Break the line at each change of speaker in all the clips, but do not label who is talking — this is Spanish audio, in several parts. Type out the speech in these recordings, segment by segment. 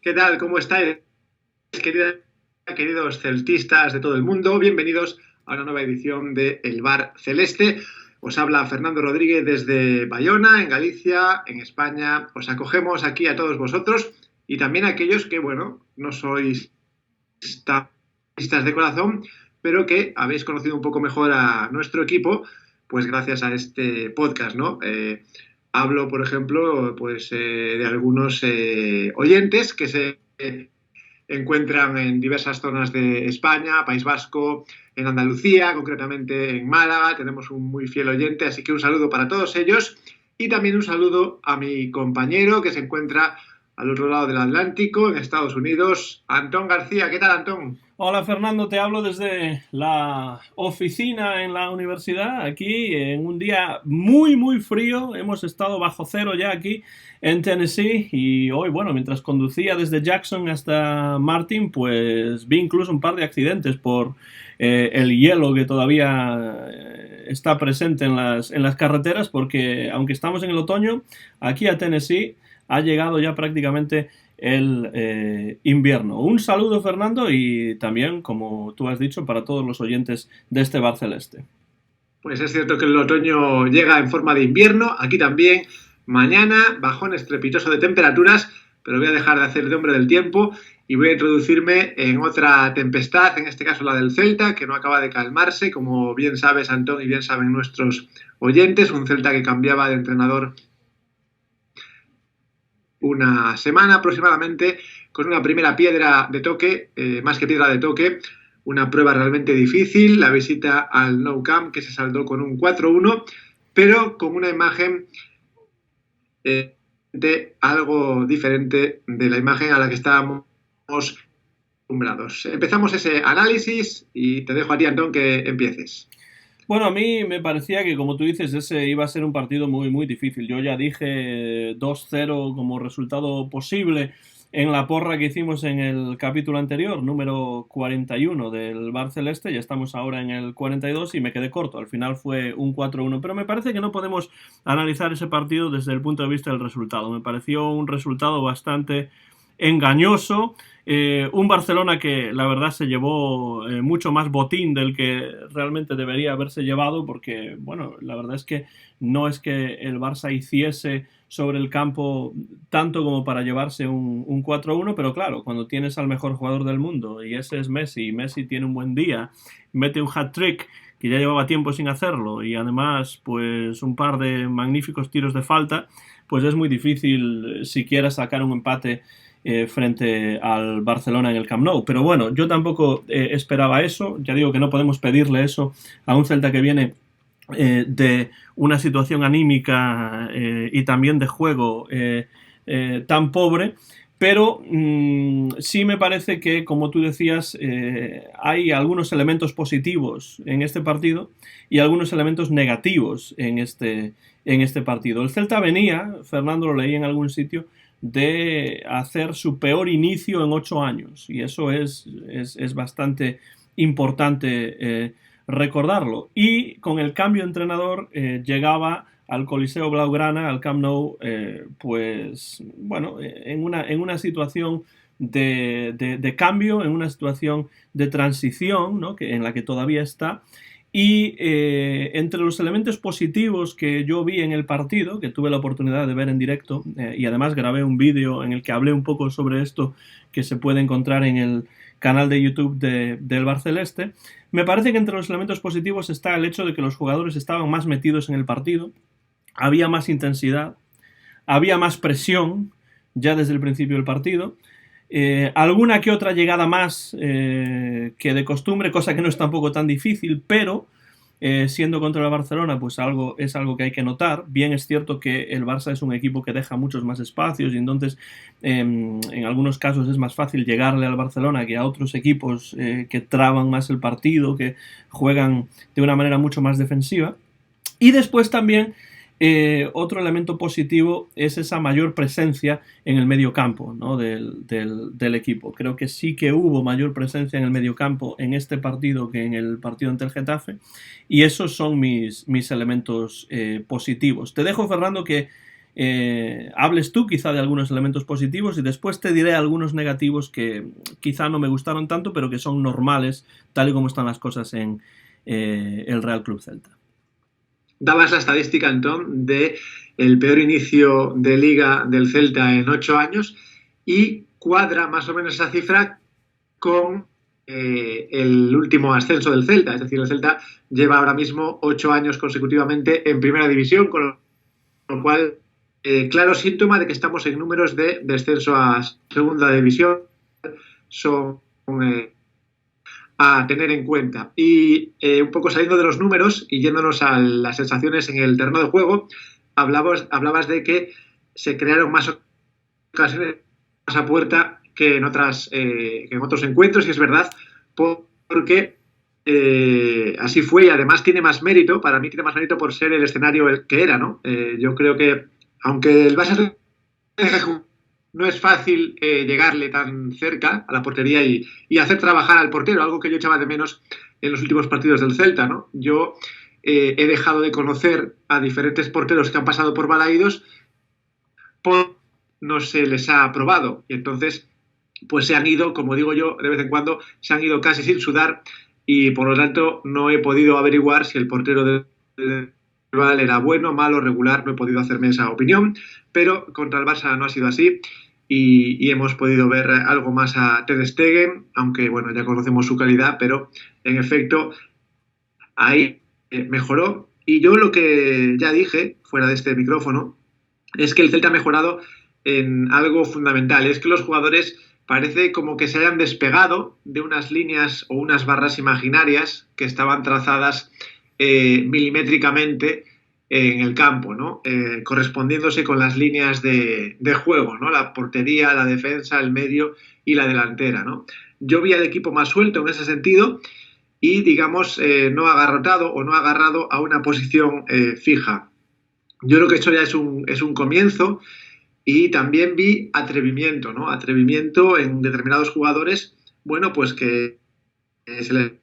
¿Qué tal? ¿Cómo estáis, queridos celtistas de todo el mundo? Bienvenidos a una nueva edición de El Bar Celeste. Os habla Fernando Rodríguez desde Bayona, en Galicia, en España. Os acogemos aquí a todos vosotros y también a aquellos que, bueno, no sois celtistas de corazón, pero que habéis conocido un poco mejor a nuestro equipo, pues gracias a este podcast, ¿no? Hablo, por ejemplo, pues de algunos oyentes que se encuentran en diversas zonas de España, País Vasco, en Andalucía, concretamente en Málaga. Tenemos un muy fiel oyente, así que un saludo para todos ellos y también un saludo a mi compañero que se encuentra al otro lado del Atlántico, en Estados Unidos, Antón García. ¿Qué tal, Antón?
Hola Fernando, te hablo desde la oficina en la universidad, aquí en un día muy frío. Hemos estado bajo cero ya aquí en Tennessee y hoy, bueno, mientras conducía desde Jackson hasta Martin, pues vi incluso un par de accidentes por el hielo que todavía está presente en las carreteras, porque aunque estamos en el otoño, aquí a Tennessee ha llegado ya prácticamente el invierno. Un saludo, Fernando, y también, como tú has dicho, para todos los oyentes de este Bar Celeste.
Pues es cierto que el otoño llega en forma de invierno, aquí también. Mañana, bajón estrepitoso de temperaturas, pero voy a dejar de hacer de hombre del tiempo y voy a introducirme en otra tempestad, en este caso la del Celta, que no acaba de calmarse, como bien sabes, Antón, y bien saben nuestros oyentes, un Celta que cambiaba de entrenador una semana aproximadamente, con una primera piedra de toque, más que piedra de toque, una prueba realmente difícil, la visita al Nou Camp, que se saldó con un 4-1, pero con una imagen de algo diferente de la imagen a la que estábamos acostumbrados. Empezamos ese análisis y te dejo a ti, Antón, que empieces.
Bueno, a mí me parecía que, como tú dices, ese iba a ser un partido muy difícil. Yo ya dije 2-0 como resultado posible en la porra que hicimos en el capítulo anterior, número 41 del Bar Celeste. Ya estamos ahora en el 42 y me quedé corto. Al final fue un 4-1. Pero me parece que no podemos analizar ese partido desde el punto de vista del resultado. Me pareció un resultado bastante engañoso. Un Barcelona que la verdad se llevó mucho más botín del que realmente debería haberse llevado, porque bueno, la verdad es que no es que el Barça hiciese sobre el campo tanto como para llevarse un 4-1, pero claro, cuando tienes al mejor jugador del mundo y ese es Messi, y Messi tiene un buen día, mete un hat-trick que ya llevaba tiempo sin hacerlo y además pues un par de magníficos tiros de falta, pues es muy difícil siquiera sacar un empate frente al Barcelona en el Camp Nou. Pero bueno, yo tampoco esperaba eso. Ya digo que no podemos pedirle eso a un Celta que viene de una situación anímica y también de juego tan pobre. Pero sí me parece que, como tú decías, hay algunos elementos positivos en este partido y algunos elementos negativos en este partido. El Celta venía, Fernando, lo leí en algún sitio, de hacer su peor inicio en 8 años, y eso es bastante importante recordarlo. Y con el cambio de entrenador llegaba al Coliseo Blaugrana, al Camp Nou, pues bueno, en una situación de cambio, en una situación de transición, ¿no? En la que todavía está. Y entre los elementos positivos que yo vi en el partido, que tuve la oportunidad de ver en directo, y además grabé un vídeo en el que hablé un poco sobre esto, que se puede encontrar en el canal de YouTube del Bar Celeste, me parece que entre los elementos positivos está el hecho de que los jugadores estaban más metidos en el partido, había más intensidad, había más presión ya desde el principio del partido. Alguna que otra llegada más que de costumbre, cosa que no es tampoco tan difícil, pero siendo contra el Barcelona, pues es algo que hay que notar. Bien es cierto que el Barça es un equipo que deja muchos más espacios y entonces en algunos casos es más fácil llegarle al Barcelona que a otros equipos que traban más el partido, que juegan de una manera mucho más defensiva. Y después también otro elemento positivo es esa mayor presencia en el medio campo, ¿no? del equipo. Creo que sí que hubo mayor presencia en el medio campo en este partido que en el partido ante el Getafe, y esos son mis elementos positivos. Te dejo, Fernando, que hables tú quizá de algunos elementos positivos y después te diré algunos negativos que quizá no me gustaron tanto, pero que son normales, tal y como están las cosas en el Real Club Celta.
Dabas la estadística, Antón, de el peor inicio de liga del Celta en 8 años y cuadra más o menos esa cifra con el último ascenso del Celta. Es decir, el Celta lleva ahora mismo 8 años consecutivamente en primera división, con lo cual, claro síntoma de que estamos en números de descenso a segunda división. Son a tener en cuenta. Y un poco saliendo de los números y yéndonos a las sensaciones en el terreno de juego, hablabas de que se crearon más ocasiones a puerta que en otros encuentros, y es verdad, porque así fue, y además tiene más mérito, para mí tiene más mérito por ser el escenario el que era, ¿no? Yo creo que, aunque el Barça no es fácil llegarle tan cerca a la portería y hacer trabajar al portero, algo que yo echaba de menos en los últimos partidos del Celta, ¿no? Yo he dejado de conocer a diferentes porteros que han pasado por Balaídos, no se les ha aprobado, y entonces pues se han ido, como digo yo, de vez en cuando se han ido casi sin sudar, y por lo tanto no he podido averiguar si el portero del rival era bueno, malo, regular. No he podido hacerme esa opinión, pero contra el Barça no ha sido así, y hemos podido ver algo más a Ter Stegen, aunque bueno, ya conocemos su calidad, pero en efecto ahí mejoró. Y yo lo que ya dije fuera de este micrófono es que el Celta ha mejorado en algo fundamental, es que los jugadores parece como que se hayan despegado de unas líneas o unas barras imaginarias que estaban trazadas milimétricamente en el campo, ¿no? Correspondiéndose con las líneas de juego, ¿no? La portería, la defensa, el medio y la delantera, ¿no? Yo vi al equipo más suelto en ese sentido y, digamos, no agarrotado o no agarrado a una posición fija. Yo creo que esto ya es un comienzo. Y también vi atrevimiento, ¿no? Atrevimiento en determinados jugadores, bueno, pues que se les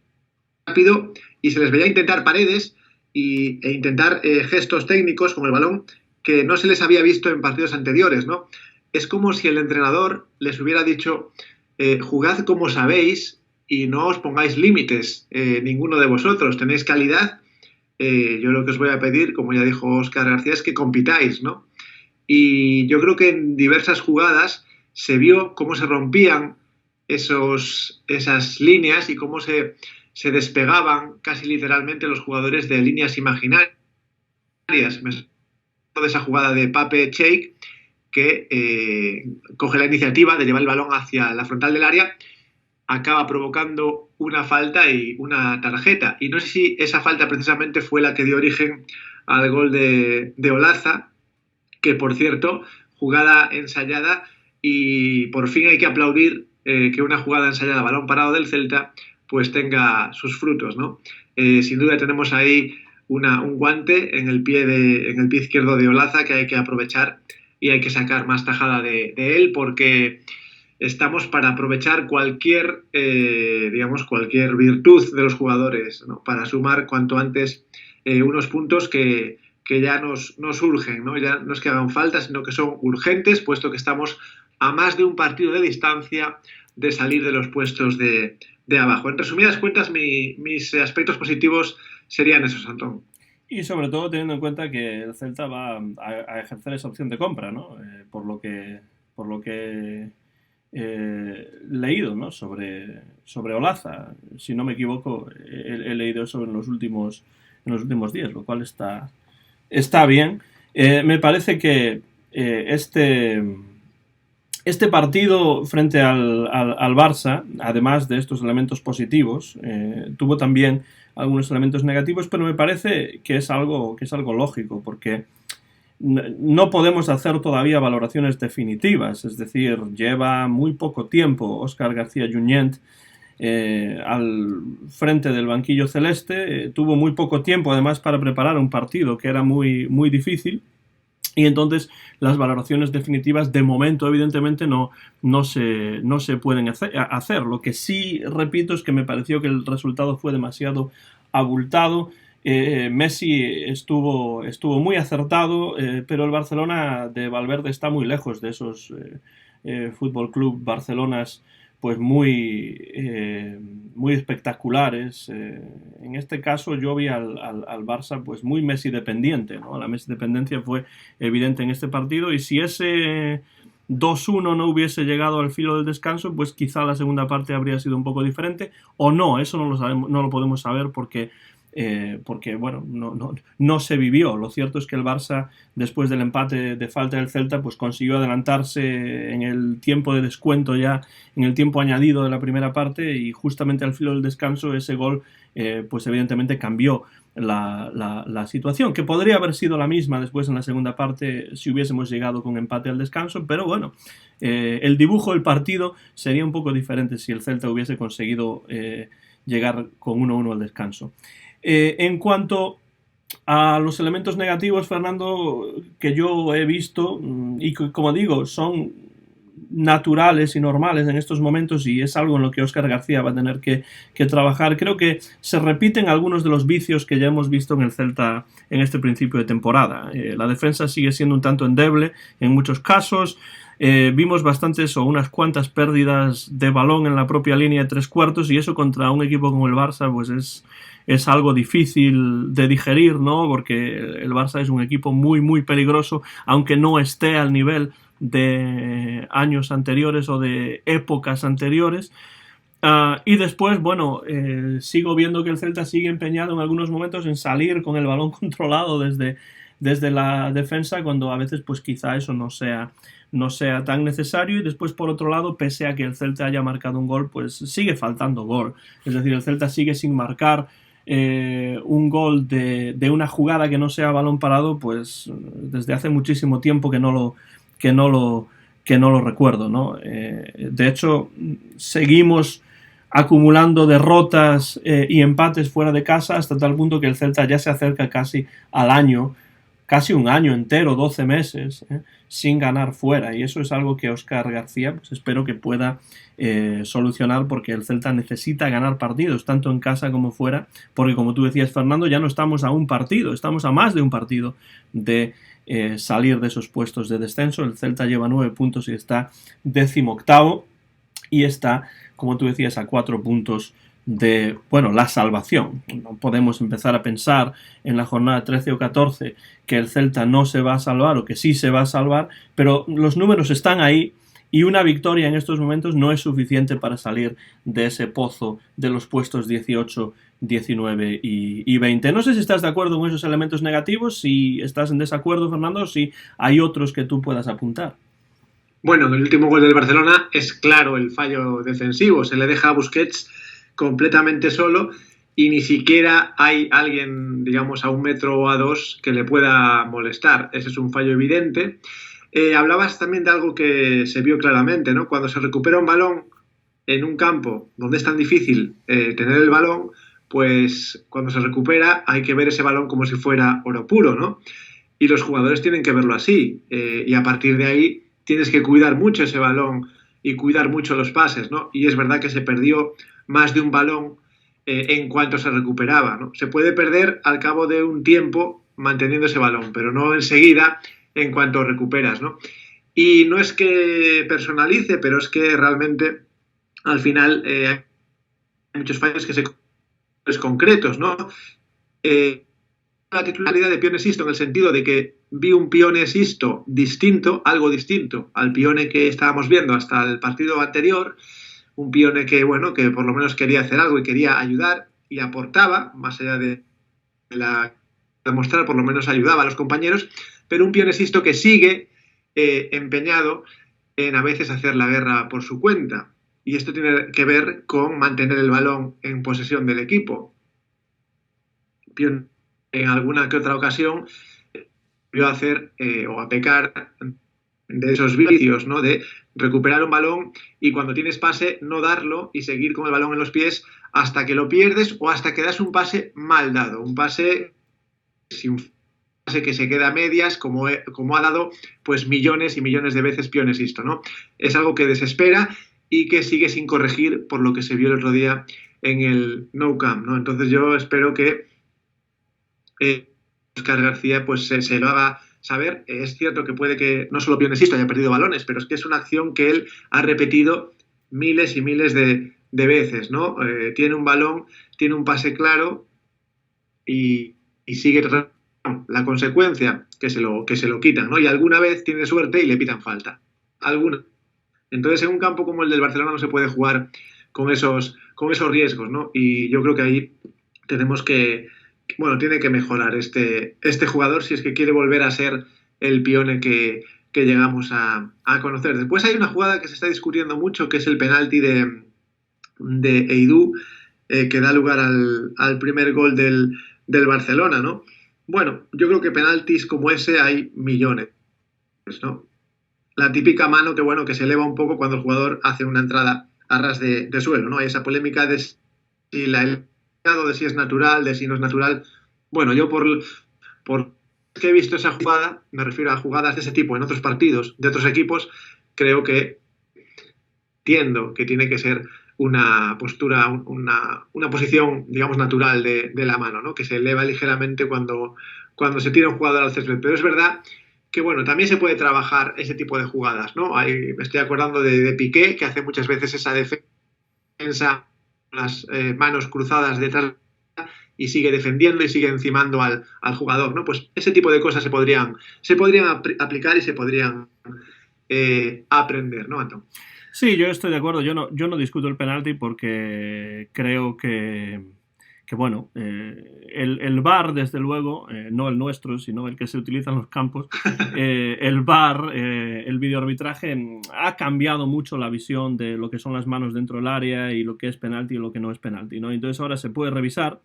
rápido y se les veía intentar paredes e intentar gestos técnicos con el balón que no se les había visto en partidos anteriores, ¿no? Es como si el entrenador les hubiera dicho, jugad como sabéis y no os pongáis límites, ninguno de vosotros, tenéis calidad, yo lo que os voy a pedir, como ya dijo Óscar García, es que compitáis, ¿no? Y yo creo que en diversas jugadas se vio cómo se rompían esas líneas y cómo se despegaban casi literalmente los jugadores de líneas imaginarias. Me acuerdo de esa jugada de Pape Cheik, que coge la iniciativa de llevar el balón hacia la frontal del área, acaba provocando una falta y una tarjeta. Y no sé si esa falta precisamente fue la que dio origen al gol de Olaza, que por cierto, jugada ensayada, y por fin hay que aplaudir que una jugada ensayada, balón parado del Celta, pues tenga sus frutos, ¿no? Sin duda tenemos ahí un guante en el pie izquierdo de Olaza que hay que aprovechar y hay que sacar más tajada de él, porque estamos para aprovechar cualquier virtud de los jugadores, ¿no? Para sumar cuanto antes unos puntos que ya nos urgen, ¿no? Ya no es que hagan falta, sino que son urgentes, puesto que estamos a más de un partido de distancia de salir de los puestos de abajo. En resumidas cuentas, mis aspectos positivos serían esos, Antón.
Y sobre todo teniendo en cuenta que el Celta va a ejercer esa opción de compra, ¿no? Por lo que leído, ¿no? sobre Olaza. Si no me equivoco, he leído eso en los últimos días, lo cual está bien. Me parece que este partido frente al Barça, además de estos elementos positivos, tuvo también algunos elementos negativos, pero me parece que es algo lógico, porque no podemos hacer todavía valoraciones definitivas. Es decir, lleva muy poco tiempo Óscar García Junyent al frente del banquillo celeste, tuvo muy poco tiempo además para preparar un partido que era muy, muy difícil, y entonces las valoraciones definitivas de momento evidentemente no se pueden hacer. Lo que sí repito es que me pareció que el resultado fue demasiado abultado Messi estuvo muy acertado, pero el Barcelona de Valverde está muy lejos de esos Fútbol Club Barcelonas pues muy espectaculares. En este caso yo vi al Barça pues muy Messi dependiente, ¿no? La Messi dependencia fue evidente en este partido, y si ese 2-1 no hubiese llegado al filo del descanso, pues quizá la segunda parte habría sido un poco diferente, o no, eso no lo sabemos, no lo podemos saber porque bueno, no se vivió. Lo cierto es que el Barça, después del empate de falta del Celta, pues consiguió adelantarse en el tiempo de descuento, ya en el tiempo añadido de la primera parte, y justamente al filo del descanso ese gol pues evidentemente cambió la situación, que podría haber sido la misma después en la segunda parte si hubiésemos llegado con empate al descanso, pero bueno, el dibujo del partido sería un poco diferente si el Celta hubiese conseguido llegar con 1-1 al descanso. En cuanto a los elementos negativos, Fernando, que yo he visto, y que, como digo, son naturales y normales en estos momentos, y es algo en lo que Óscar García va a tener que trabajar. Creo que se repiten algunos de los vicios que ya hemos visto en el Celta en este principio de temporada. La defensa sigue siendo un tanto endeble en muchos casos. Vimos bastantes o unas cuantas pérdidas de balón en la propia línea de tres cuartos, y eso contra un equipo como el Barça pues es algo difícil de digerir, ¿no? Porque el Barça es un equipo muy peligroso, aunque no esté al nivel de años anteriores o de épocas anteriores. Y después, bueno, sigo viendo que el Celta sigue empeñado en algunos momentos en salir con el balón controlado desde la defensa, cuando a veces pues quizá eso no sea tan necesario. Y después, por otro lado, pese a que el Celta haya marcado un gol, pues sigue faltando gol. Es decir, el Celta sigue sin marcar un gol de una jugada que no sea balón parado, pues desde hace muchísimo tiempo que no lo recuerdo, ¿no? De hecho, seguimos acumulando derrotas y empates fuera de casa, hasta tal punto que el Celta ya se acerca casi al año, casi un año entero, 12 meses, sin ganar fuera, y eso es algo que Óscar García pues espero que pueda solucionar, porque el Celta necesita ganar partidos, tanto en casa como fuera, porque como tú decías, Fernando, ya no estamos a un partido, estamos a más de un partido de salir de esos puestos de descenso. El Celta lleva 9 puntos y está 18º, y está, como tú decías, a 4 puntos de, bueno, la salvación. No podemos empezar a pensar en la jornada 13 o 14 que el Celta no se va a salvar, o que sí se va a salvar, pero los números están ahí, y una victoria en estos momentos no es suficiente para salir de ese pozo de los puestos 18, 19 y 20. No sé si estás de acuerdo con esos elementos negativos, si estás en desacuerdo, Fernando, o si hay otros que tú puedas apuntar.
Bueno, en el último gol del Barcelona es claro el fallo defensivo. Se le deja a Busquets completamente solo, y ni siquiera hay alguien, digamos, a 1 metro o a 2 que le pueda molestar. Ese es un fallo evidente. Hablabas también de algo que se vio claramente, ¿no? Cuando se recupera un balón en un campo donde es tan difícil tener el balón, pues cuando se recupera hay que ver ese balón como si fuera oro puro, ¿no? Y los jugadores tienen que verlo así, y a partir de ahí tienes que cuidar mucho ese balón y cuidar mucho los pases, ¿no? Y es verdad que se perdió más de un balón en cuanto se recuperaba, ¿no? Se puede perder al cabo de un tiempo manteniendo ese balón, pero no enseguida en cuanto recuperas, ¿no? Y no es que personalice, pero es que realmente al final hay muchos fallos que se concretos, ¿no? La titularidad de Pione Sisto, en el sentido de que vi un Pione Sisto distinto, algo distinto al Pione que estábamos viendo hasta el partido anterior. Un Pione que, bueno, que por lo menos quería hacer algo y quería ayudar y aportaba, más allá de demostrar, por lo menos ayudaba a los compañeros, pero un Pione Sisto que sigue empeñado en a veces hacer la guerra por su cuenta. Y esto tiene que ver con mantener el balón en posesión del equipo. Pione, en alguna que otra ocasión, vio a hacer o a pecar de esos vicios, ¿no? De recuperar un balón y cuando tienes pase no darlo y seguir con el balón en los pies hasta que lo pierdes, o hasta que das un pase mal dado, un pase que se queda a medias, como ha dado pues millones y millones de veces Pione Sisto, ¿no? Es algo que desespera y que sigue sin corregir, por lo que se vio el otro día en el Nou Camp, ¿no? Entonces yo espero que Óscar García pues se lo haga saber. Es cierto que puede que no solo Pionesisto haya perdido balones, pero es que es una acción que él ha repetido miles y miles de veces, ¿no? Tiene un balón, tiene un pase claro y sigue tratando. La consecuencia, que se lo quitan, ¿no? Y alguna vez tiene suerte y le pitan falta. Alguna. Entonces, en un campo como el del Barcelona no se puede jugar con esos riesgos, ¿no? Y yo creo que ahí tenemos bueno, tiene que mejorar este jugador si es que quiere volver a ser el Pione que llegamos a conocer. Después hay una jugada que se está discutiendo mucho, que es el penalti de Eidú, que da lugar al primer gol del Barcelona, ¿no? Bueno, yo creo que penaltis como ese hay millones, ¿no? La típica mano que, bueno, que se eleva un poco cuando el jugador hace una entrada a ras de suelo, ¿no? Hay esa polémica de si la elevado, de si es natural, de si no es natural. Bueno, yo por que he visto esa jugada, me refiero a jugadas de ese tipo en otros partidos de otros equipos, creo que entiendo que tiene que ser una postura, una posición, digamos, natural de la mano, ¿no? Que se eleva ligeramente cuando se tira un jugador al césped. Pero es verdad que, bueno, también se puede trabajar ese tipo de jugadas, ¿no? Me estoy acordando de Piqué, que hace muchas veces esa defensa con las manos cruzadas detrás y sigue defendiendo y sigue encimando al jugador, ¿no? Pues ese tipo de cosas se podrían aplicar y se podrían aprender, ¿no, Antón?
Sí, yo estoy de acuerdo. Yo no discuto el penalti porque creo que bueno, el VAR, desde luego, no el nuestro, sino el que se utiliza en los campos, el VAR, el videoarbitraje, ha cambiado mucho la visión de lo que son las manos dentro del área y lo que es penalti y lo que no es penalti, ¿no? Entonces ahora se puede revisar.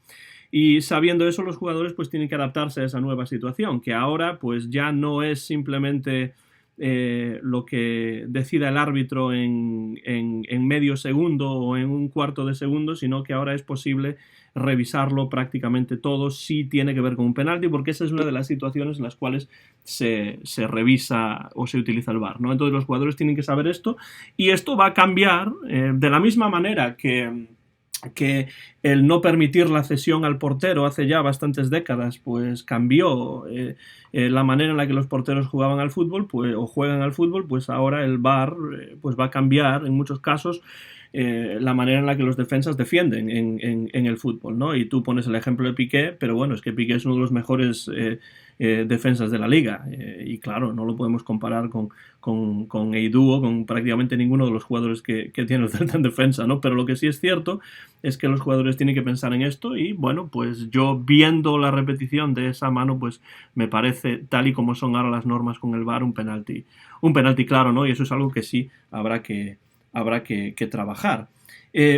Y sabiendo eso, los jugadores pues tienen que adaptarse a esa nueva situación, que ahora pues ya no es simplemente lo que decida el árbitro en medio segundo o en un cuarto de segundo, sino que ahora es posible revisarlo prácticamente todo si tiene que ver con un penalti, porque esa es una de las situaciones en las cuales se revisa o se utiliza el VAR, ¿no? Entonces los jugadores tienen que saber esto y esto va a cambiar de la misma manera que el no permitir la cesión al portero hace ya bastantes décadas pues cambió la manera en la que los porteros jugaban al fútbol pues, o juegan al fútbol, pues ahora el VAR pues va a cambiar en muchos casos la manera en la que los defensas defienden en el fútbol, ¿no? Y tú pones el ejemplo de Piqué, pero bueno, es que Piqué es uno de los mejores defensas de la liga y claro, no lo podemos comparar con Eidú o con prácticamente ninguno de los jugadores que tiene el Celta en defensa, ¿no? Pero lo que sí es cierto es que los jugadores tienen que pensar en esto y bueno, pues yo viendo la repetición de esa mano, pues me parece, tal y como son ahora las normas con el VAR, un penalti claro, ¿no? Y eso es algo que sí habrá que trabajar.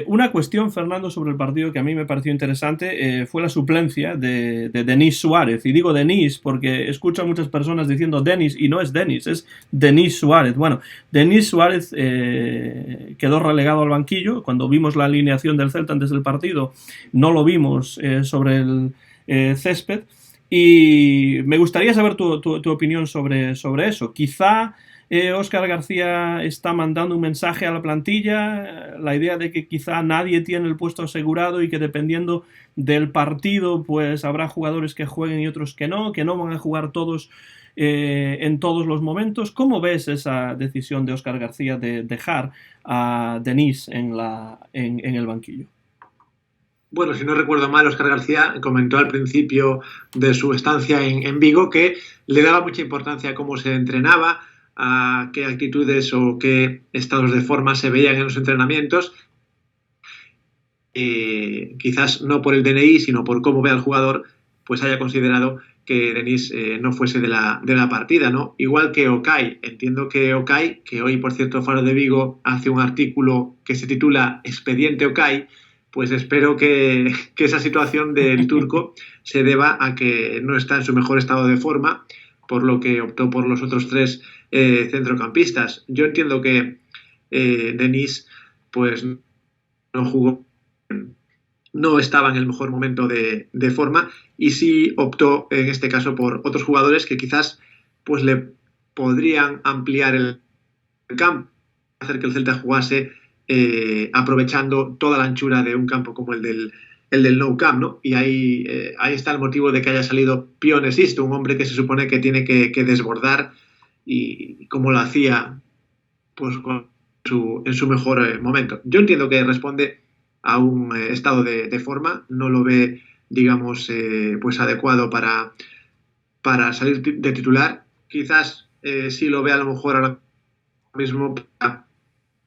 Una cuestión, Fernando, sobre el partido que a mí me pareció interesante fue la suplencia de Denis Suárez. Y digo Denis porque escucho a muchas personas diciendo Denis y no es Denis, es Denis Suárez. Bueno, Denis Suárez quedó relegado al banquillo. Cuando vimos la alineación del Celta antes del partido, no lo vimos sobre el césped. Y me gustaría saber tu opinión sobre eso. Quizá Óscar García está mandando un mensaje a la plantilla, la idea de que quizá nadie tiene el puesto asegurado y que dependiendo del partido pues habrá jugadores que jueguen y otros que no van a jugar todos en todos los momentos. ¿Cómo ves esa decisión de Óscar García de dejar a Denis en el banquillo?
Bueno, si no recuerdo mal, Óscar García comentó al principio de su estancia en Vigo que le daba mucha importancia a cómo se entrenaba, a qué actitudes o qué estados de forma se veían en los entrenamientos. Quizás no por el DNI, sino por cómo ve al jugador, pues haya considerado que Denis no fuese de la partida, ¿no? Igual que Okay. Entiendo que Okay, que hoy, por cierto, Faro de Vigo hace un artículo que se titula Expediente Okay, pues espero que esa situación del turco se deba a que no está en su mejor estado de forma, por lo que optó por los otros tres centrocampistas. Yo entiendo que Denis pues no jugó, no estaba en el mejor momento de forma y sí optó en este caso por otros jugadores que quizás pues le podrían ampliar el campo, hacer que el Celta jugase aprovechando toda la anchura de un campo como el el del Nou Camp, ¿no? Y ahí está el motivo de que haya salido Pione Sisto, un hombre que se supone que tiene que desbordar y como lo hacía pues en su mejor momento. Yo entiendo que responde a un estado de forma, no lo ve, digamos, pues adecuado para salir de titular. Quizás sí lo ve a lo mejor ahora mismo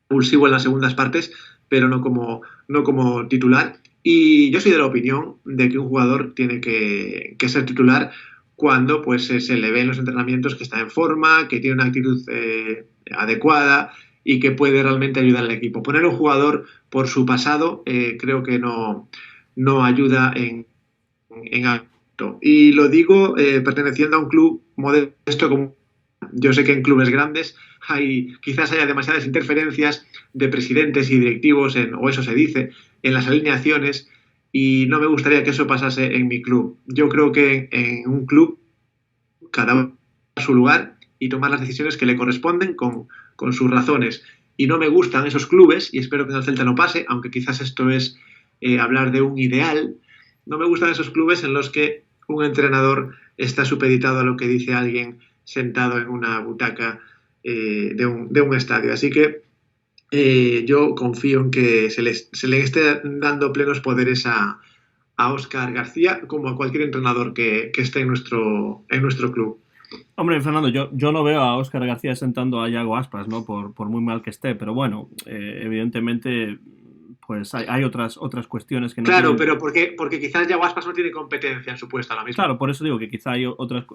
impulsivo en las segundas partes, pero no como titular. Y yo soy de la opinión de que un jugador tiene que ser titular cuando pues se le ve en los entrenamientos que está en forma, que tiene una actitud adecuada y que puede realmente ayudar al equipo. Poner a un jugador por su pasado creo que no ayuda en alto. Y lo digo perteneciendo a un club modesto como yo sé que en clubes grandes quizás haya demasiadas interferencias de presidentes y directivos, o eso se dice, en las alineaciones, y no me gustaría que eso pasase en mi club. Yo creo que en un club cada uno a su lugar y tomar las decisiones que le corresponden con sus razones. Y no me gustan esos clubes, y espero que en el Celta no pase, aunque quizás esto es hablar de un ideal, no me gustan esos clubes en los que un entrenador está supeditado a lo que dice alguien sentado en una butaca de un estadio. Así que yo confío en que se le esté dando plenos poderes a Óscar García, como a cualquier entrenador que esté en nuestro club.
Hombre, Fernando, yo no veo a Óscar García sentando a Yago Aspas, ¿no? Por muy mal que esté, pero bueno, evidentemente pues hay otras cuestiones que no
Claro,
tienen...
pero porque quizás Yago Aspas no tiene competencia en su puesto ahora mismo.
Claro, por eso digo que quizá hay otras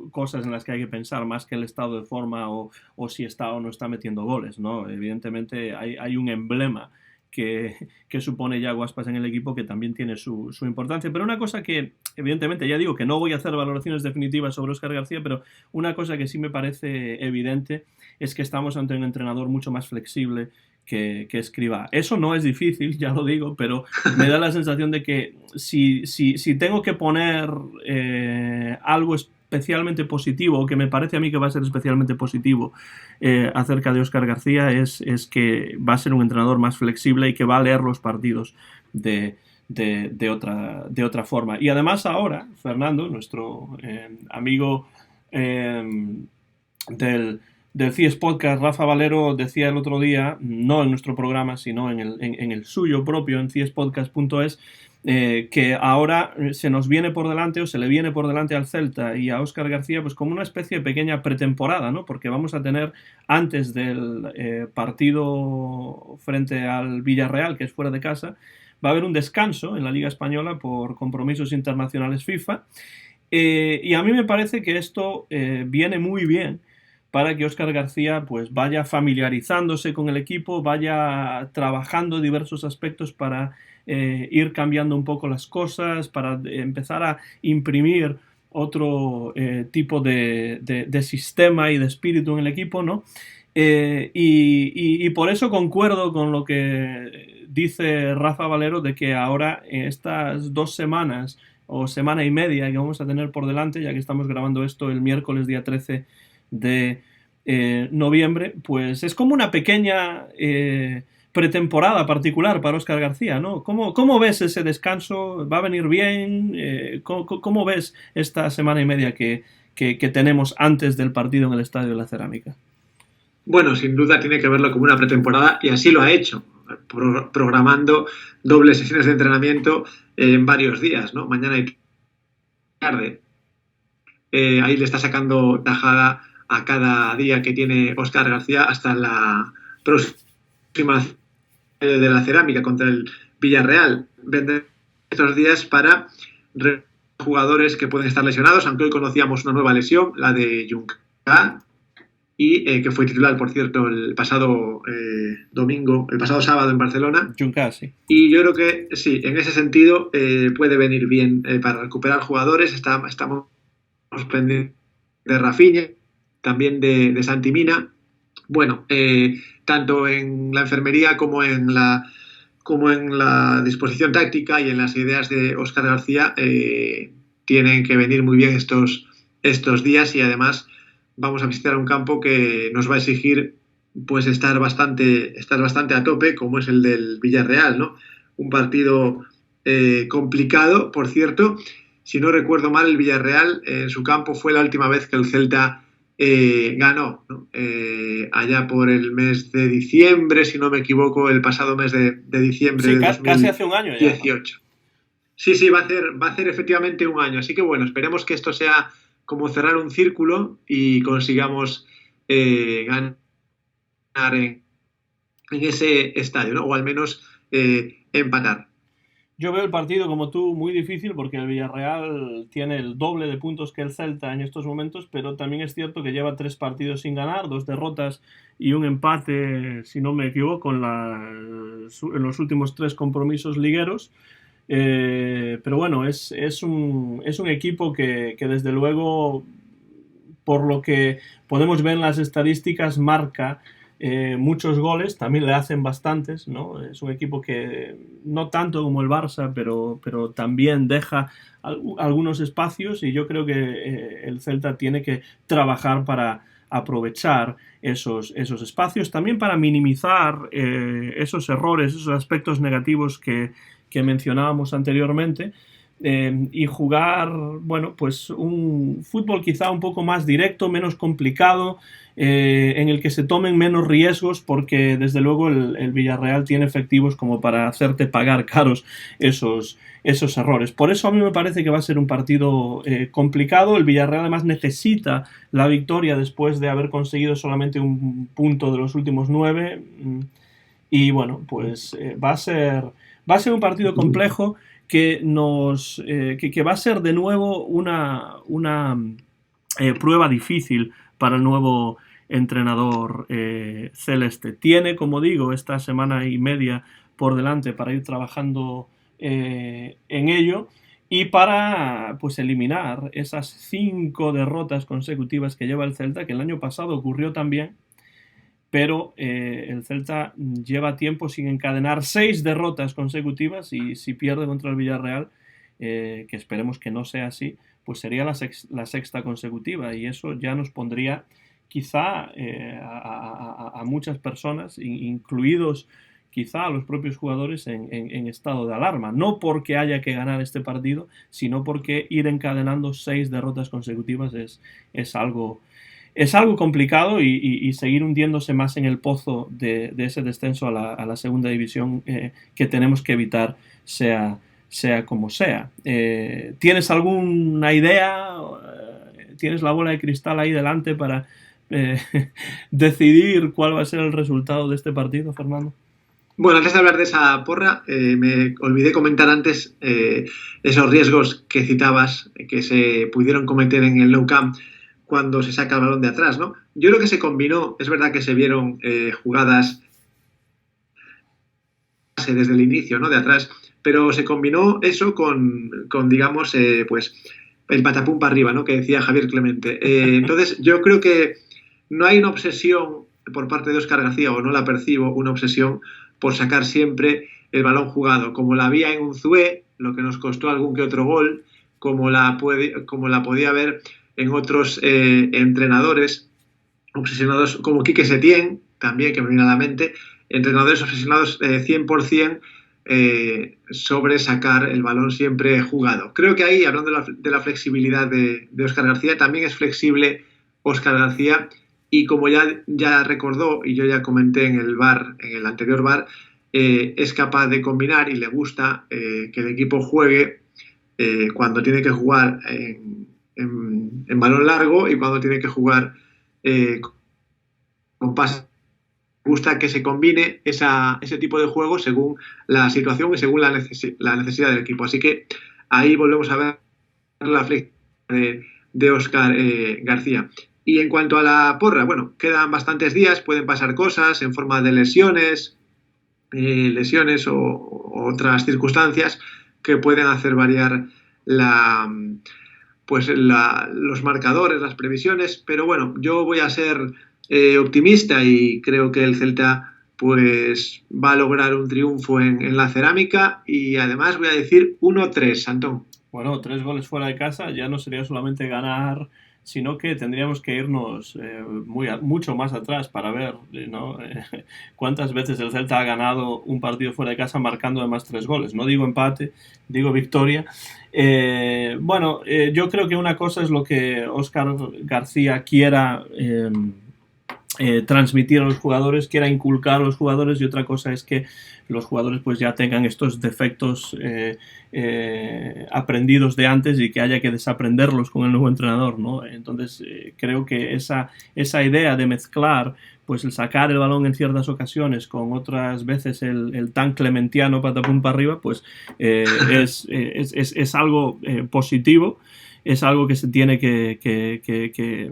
cosas en las que hay que pensar más que el estado de forma o si está o no está metiendo goles, ¿no? Evidentemente hay un emblema que supone Yago Aspas en el equipo que también tiene su importancia, pero una cosa que evidentemente, ya digo que no voy a hacer valoraciones definitivas sobre Óscar García, pero una cosa que sí me parece evidente es que estamos ante un entrenador mucho más flexible que Escribá. Eso no es difícil, ya lo digo, pero me da la sensación de que si tengo que poner algo especialmente positivo, o que me parece a mí que va a ser especialmente positivo acerca de Óscar García, es que va a ser un entrenador más flexible y que va a leer los partidos de otra forma. Y además ahora, Fernando, nuestro amigo del CIES Podcast, Rafa Valero, decía el otro día, no en nuestro programa, sino en el suyo propio, en ciespodcast.es, que ahora se nos viene por delante, o se le viene por delante al Celta y a Óscar García, pues como una especie de pequeña pretemporada, ¿no? Porque vamos a tener, antes del partido frente al Villarreal, que es fuera de casa, va a haber un descanso en la Liga Española por compromisos internacionales FIFA, y a mí me parece que esto viene muy bien para que Óscar García pues vaya familiarizándose con el equipo, vaya trabajando diversos aspectos para ir cambiando un poco las cosas, para empezar a imprimir otro tipo de sistema y de espíritu en el equipo, ¿no? Y por eso concuerdo con lo que dice Rafa Valero de que ahora, estas 2 semanas o semana y media que vamos a tener por delante, ya que estamos grabando esto el miércoles día 13 de noviembre, pues es como una pequeña pretemporada particular para Óscar García, ¿no? ¿Cómo ves ese descanso? ¿Va a venir bien? ¿Cómo ves esta semana y media que tenemos antes del partido en el Estadio de la Cerámica?
Bueno, sin duda tiene que verlo como una pretemporada y así lo ha hecho, programando dobles sesiones de entrenamiento en varios días, ¿no? Mañana y tarde. Ahí le está sacando tajada a cada día que tiene Óscar García hasta la próxima de la Cerámica contra el Villarreal. Vender estos días para jugadores que pueden estar lesionados, aunque hoy conocíamos una nueva lesión, la de Junca, y que fue titular, por cierto, el pasado sábado en Barcelona.
Junca, sí.
Y yo creo que sí, en ese sentido puede venir bien para recuperar jugadores. Estamos pendientes de Rafinha, también de Santi Mina. Bueno, tanto en la enfermería como en la disposición táctica y en las ideas de Óscar García tienen que venir muy bien estos días, y además vamos a visitar un campo que nos va a exigir pues estar bastante a tope, como es el del Villarreal, ¿no? un partido complicado, por cierto. Si no recuerdo mal, el Villarreal en su campo fue la última vez que el Celta ganó, ¿no? Allá por el mes de diciembre, si no me equivoco, el pasado mes de diciembre
Sí,
de
casi hace un año ya,
2018. Sí, sí, va a hacer efectivamente un año. Así que bueno, esperemos que esto sea como cerrar un círculo y consigamos ganar en ese estadio, ¿no? O al menos empatar.
Yo veo el partido como tú muy difícil porque el Villarreal tiene el doble de puntos que el Celta en estos momentos, pero también es cierto que lleva 3 partidos sin ganar, 2 derrotas y un empate, si no me equivoco, en los últimos 3 compromisos ligueros. Pero bueno, es un equipo que desde luego, por lo que podemos ver en las estadísticas, marca muchos goles, también le hacen bastantes, ¿no? Es un equipo que no tanto como el Barça, pero también deja algunos espacios y yo creo que el Celta tiene que trabajar para aprovechar esos espacios, también para minimizar esos errores, esos aspectos negativos que mencionábamos anteriormente. Y jugar, bueno, pues un fútbol quizá un poco más directo, menos complicado, en el que se tomen menos riesgos, porque desde luego el Villarreal tiene efectivos como para hacerte pagar caros esos errores. Por eso a mí me parece que va a ser un partido complicado. El Villarreal además necesita la victoria después de haber conseguido solamente un punto de los últimos 9. Y bueno, pues va a ser un partido complejo que va a ser de nuevo una prueba difícil para el nuevo entrenador celeste. Tiene, como digo, esta semana y media por delante para ir trabajando en ello y para pues eliminar esas 5 derrotas consecutivas que lleva el Celta, que el año pasado ocurrió también, pero el Celta lleva tiempo sin encadenar 6 derrotas consecutivas y si pierde contra el Villarreal, que esperemos que no sea así, pues sería la sexta consecutiva y eso ya nos pondría quizá a muchas personas, incluidos quizá a los propios jugadores, en estado de alarma. No porque haya que ganar este partido, sino porque ir encadenando 6 derrotas consecutivas es algo complicado y seguir hundiéndose más en el pozo de ese descenso a la segunda división que tenemos que evitar sea como sea. ¿Tienes alguna idea? ¿Tienes la bola de cristal ahí delante para decidir cuál va a ser el resultado de este partido, Fernando?
Bueno, antes de hablar de esa porra, me olvidé comentar antes esos riesgos que citabas que se pudieron cometer en el Nou Camp cuando se saca el balón de atrás, ¿no? Yo creo que se combinó, es verdad que se vieron jugadas desde el inicio, ¿no? De atrás, pero se combinó eso con digamos, pues el patapum para arriba, ¿no? Que decía Javier Clemente. Entonces, yo creo que no hay una obsesión por parte de Óscar García, o no la percibo, una obsesión por sacar siempre el balón jugado, como la había en Unzué, lo que nos costó algún que otro gol, como la podía haber en otros entrenadores obsesionados, como Quique Setién, también, que me viene a la mente, entrenadores obsesionados 100% sobre sacar el balón siempre jugado. Creo que ahí, hablando de la flexibilidad de Óscar García, también es flexible Óscar García y como ya recordó y yo ya comenté en el anterior VAR, es capaz de combinar y le gusta que el equipo juegue cuando tiene que jugar en balón largo y cuando tiene que jugar con pases. Me gusta que se combine ese tipo de juego según la situación y según la necesidad del equipo. Así que ahí volvemos a ver la flexibilidad de Óscar García. Y en cuanto a la porra, bueno, quedan bastantes días, pueden pasar cosas en forma de lesiones o otras circunstancias que pueden hacer variar los marcadores, las previsiones, pero bueno, yo voy a ser optimista y creo que el Celta pues va a lograr un triunfo en la cerámica y además voy a decir 1-3, Antón.
Bueno, 3 goles fuera de casa ya no sería solamente ganar, sino que tendríamos que irnos mucho más atrás para ver, ¿no? Cuántas veces el Celta ha ganado un partido fuera de casa marcando además 3 goles. No digo empate, digo victoria. Yo creo que una cosa es lo que Óscar García quiera transmitir a los jugadores, quiera inculcar a los jugadores, y otra cosa es que los jugadores pues ya tengan estos defectos aprendidos de antes y que haya que desaprenderlos con el nuevo entrenador, ¿no? Entonces creo que esa idea de mezclar pues el sacar el balón en ciertas ocasiones con otras veces el tan clementiano patapum para arriba, pues es algo positivo, es algo que se tiene que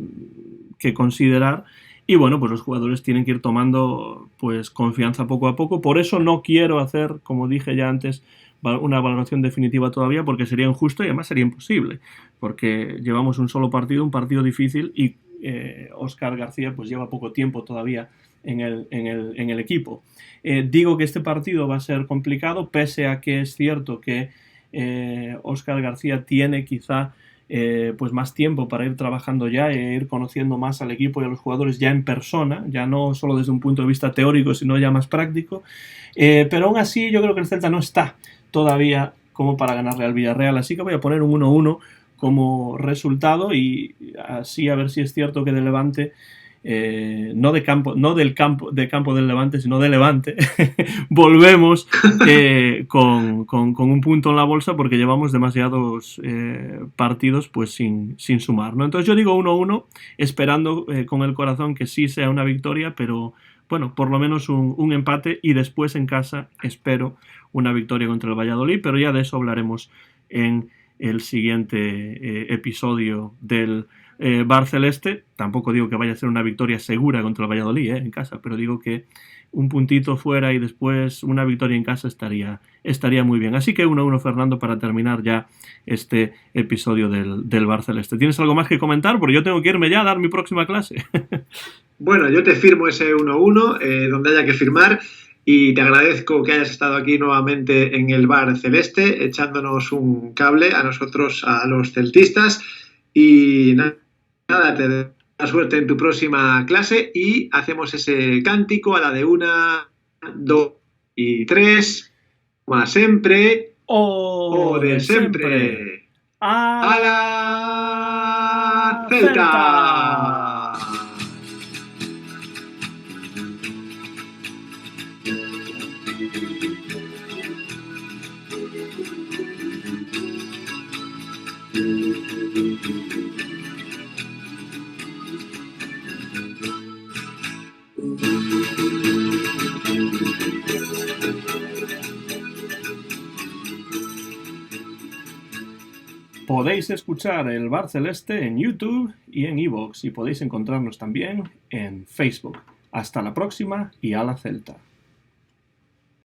considerar. Y bueno, pues los jugadores tienen que ir tomando pues confianza poco a poco. Por eso no quiero hacer, como dije ya antes, una valoración definitiva todavía, porque sería injusto y además sería imposible, porque llevamos un solo partido, un partido difícil, y Óscar García pues lleva poco tiempo todavía en el equipo. Digo que este partido va a ser complicado, pese a que es cierto que Óscar García tiene quizá pues más tiempo para ir trabajando ya e ir conociendo más al equipo y a los jugadores ya en persona, ya no solo desde un punto de vista teórico, sino ya más práctico, pero aún así yo creo que el Celta no está todavía como para ganarle al Villarreal, así que voy a poner un 1-1 como resultado, y así a ver si es cierto que de Levante, no del campo del Levante, sino de Levante, volvemos con un punto en la bolsa, porque llevamos demasiados partidos pues sin sumar, ¿no? Entonces yo digo 1-1, esperando con el corazón que sí sea una victoria, pero bueno, por lo menos un empate, y después en casa espero una victoria contra el Valladolid, pero ya de eso hablaremos en el siguiente episodio del Bar Celeste. Tampoco digo que vaya a ser una victoria segura contra el Valladolid en casa, pero digo que un puntito fuera y después una victoria en casa estaría muy bien. Así que 1-1, Fernando, para terminar ya este episodio del Bar Celeste. ¿Tienes algo más que comentar? Porque yo tengo que irme ya a dar mi próxima clase.
Bueno, yo te firmo ese 1-1 donde haya que firmar, y te agradezco que hayas estado aquí nuevamente en el Bar Celeste echándonos un cable a nosotros, a los celtistas, y nada, te doy la suerte en tu próxima clase y hacemos ese cántico a la de 1, 2 y 3, como sempre o de sempre. ¡A la Celta!
Podéis escuchar el Bar Celeste en YouTube y en iVoox, y podéis encontrarnos también en Facebook. Hasta la próxima y a la Celta.